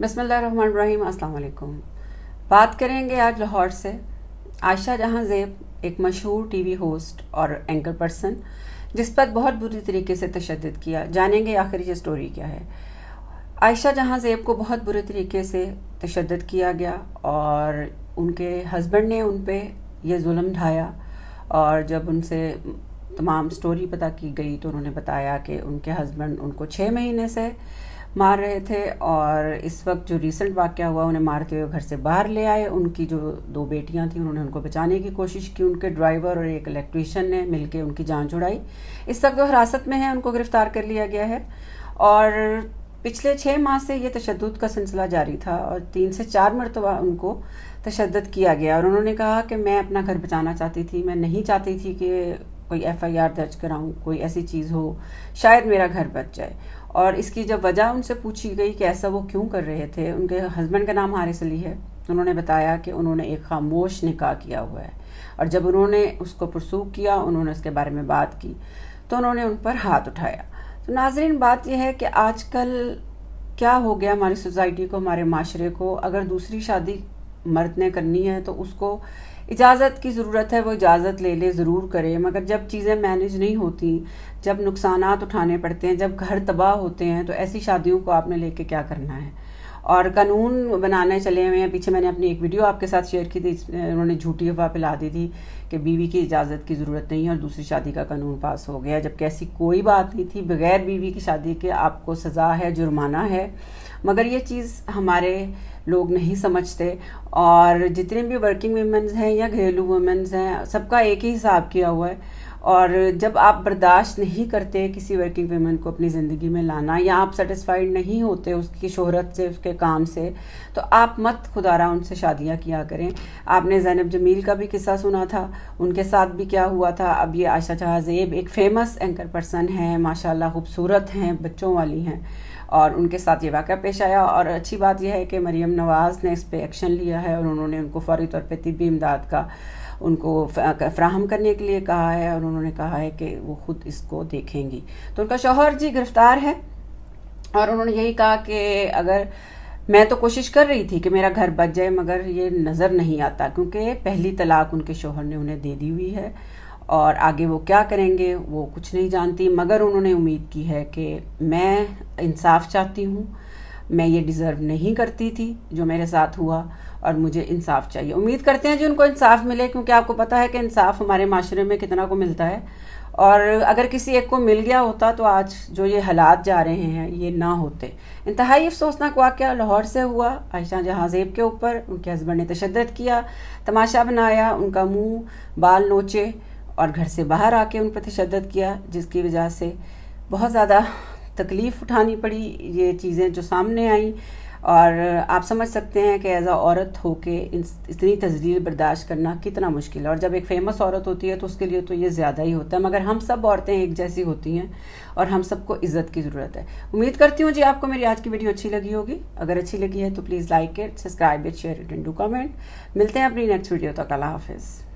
بسم اللہ الرحمن الرحیم۔ السلام علیکم۔ بات کریں گے آج لاہور سے عائشہ جہاں زیب، ایک مشہور ٹی وی ہوسٹ اور اینکر پرسن جس پر بہت بری طریقے سے تشدد کیا۔ جانیں گے آخر یہ سٹوری کیا ہے۔ عائشہ جہاں زیب کو بہت برے طریقے سے تشدد کیا گیا اور ان کے ہسبینڈ نے ان پہ یہ ظلم ڈھایا، اور جب ان سے تمام سٹوری پتہ کی گئی تو انہوں نے بتایا کہ ان کے ہسبینڈ ان کو 6 مہینے سے مار رہے تھے، اور اس وقت جو ریسنٹ واقعہ ہوا انہیں مارتے ہوئے گھر سے باہر لے آئے۔ ان کی جو 2 بیٹیاں تھیں انہوں نے ان کو بچانے کی کوشش کی، ان کے ڈرائیور اور ایک الیکٹریشین نے مل کے ان کی جان چھڑائی۔ اس وقت وہ حراست میں ہیں، ان کو گرفتار کر لیا گیا ہے، اور پچھلے 6 ماہ سے یہ تشدد کا سلسلہ جاری تھا اور 3 سے 4 مرتبہ ان کو تشدد کیا گیا، اور انہوں نے کہا کہ میں اپنا گھر بچانا چاہتی تھی، میں نہیں چاہتی تھی کہ کوئی FIR درج کراؤں، کوئی ایسی چیز ہو شاید میرا گھر بچ جائے۔ اور اس کی جب وجہ ان سے پوچھی گئی کہ ایسا وہ کیوں کر رہے تھے، ان کے ہسبینڈ کا نام حارث علی ہے، انہوں نے بتایا کہ انہوں نے ایک خاموش نکاح کیا ہوا ہے، اور جب انہوں نے اس کو پرسو کیا، انہوں نے اس کے بارے میں بات کی تو انہوں نے ان پر ہاتھ اٹھایا۔ تو ناظرین، بات یہ ہے کہ آج کل کیا ہو گیا ہماری سوسائٹی کو، ہمارے معاشرے کو، اگر دوسری شادی مرد نے کرنی ہے تو اس کو اجازت کی ضرورت ہے، وہ اجازت لے لے، ضرور کرے، مگر جب چیزیں مینیج نہیں ہوتی، جب نقصانات اٹھانے پڑتے ہیں، جب گھر تباہ ہوتے ہیں، تو ایسی شادیوں کو آپ نے لے کے کیا کرنا ہے؟ اور قانون بنانے چلے ہوئے ہیں۔ پیچھے میں نے اپنی ایک ویڈیو آپ کے ساتھ شیئر کی تھی، انہوں نے جھوٹی افواہ پھیلا دی تھی کہ بیوی کی اجازت کی ضرورت نہیں ہے اور دوسری شادی کا قانون پاس ہو گیا، جبکہ ایسی کوئی بات نہیں تھی۔ بغیر بیوی کی شادی کے آپ کو سزا ہے، جرمانہ ہے، مگر یہ چیز ہمارے لوگ نہیں سمجھتے، اور جتنے بھی ورکنگ ویمنز ہیں یا گھریلو ویمنز ہیں، سب کا ایک ہی حساب کیا ہوا ہے، اور جب آپ برداشت نہیں کرتے کسی ورکنگ ویمن کو اپنی زندگی میں لانا، یا آپ سیٹسفائیڈ نہیں ہوتے اس کی شہرت سے، اس کے کام سے، تو آپ مت خدا را ان سے شادیاں کیا کریں۔ آپ نے زینب جمیل کا بھی قصہ سنا تھا، ان کے ساتھ بھی کیا ہوا تھا۔ اب یہ عائشہ جہاں زیب ایک فیمس اینکر پرسن ہیں، ماشاءاللہ خوبصورت ہیں، بچوں والی ہیں، اور ان کے ساتھ یہ واقعہ پیش آیا، اور اچھی بات یہ ہے کہ مریم نواز نے اس پہ ایکشن لیا ہے، اور انہوں نے ان کو فوری طور پہ طبی امداد کا ان کو فراہم کرنے کے لیے کہا ہے، اور انہوں نے کہا ہے کہ وہ خود اس کو دیکھیں گی۔ تو ان کا شوہر جی گرفتار ہے، اور انہوں نے یہی کہا کہ اگر میں تو کوشش کر رہی تھی کہ میرا گھر بچ جائے، مگر یہ نظر نہیں آتا، کیونکہ پہلی طلاق ان کے شوہر نے انہیں دے دی ہوئی ہے، اور آگے وہ کیا کریں گے وہ کچھ نہیں جانتی، مگر انہوں نے امید کی ہے کہ میں انصاف چاہتی ہوں، میں یہ ڈیزرو نہیں کرتی تھی جو میرے ساتھ ہوا، اور مجھے انصاف چاہیے۔ امید کرتے ہیں جی ان کو انصاف ملے، کیونکہ آپ کو پتہ ہے کہ انصاف ہمارے معاشرے میں کتنا کو ملتا ہے، اور اگر کسی ایک کو مل گیا ہوتا تو آج جو یہ حالات جا رہے ہیں یہ نہ ہوتے۔ انتہائی افسوسناک واقعہ لاہور سے ہوا عائشہ جہاں زیب کے اوپر۔ ان کے ہسبینڈ نے تشدد کیا، تماشا بنایا، ان کا منہ بال نوچے اور گھر سے باہر آ کے ان پر تشدد کیا، جس کی وجہ سے بہت زیادہ تکلیف اٹھانی پڑی۔ یہ چیزیں جو سامنے آئیں، اور آپ سمجھ سکتے ہیں کہ ایز اے عورت ہو کے اتنی تذلیل برداشت کرنا کتنا مشکل ہے، اور جب ایک فیمس عورت ہوتی ہے تو اس کے لیے تو یہ زیادہ ہی ہوتا ہے، مگر ہم سب عورتیں ایک جیسی ہوتی ہیں اور ہم سب کو عزت کی ضرورت ہے۔ امید کرتی ہوں جی آپ کو میری آج کی ویڈیو اچھی لگی ہوگی۔ اگر اچھی لگی ہے تو please like it, subscribe it, share it and do comment. ملتے ہیں اپنی نیکسٹ ویڈیو تک۔ اللہ حافظ۔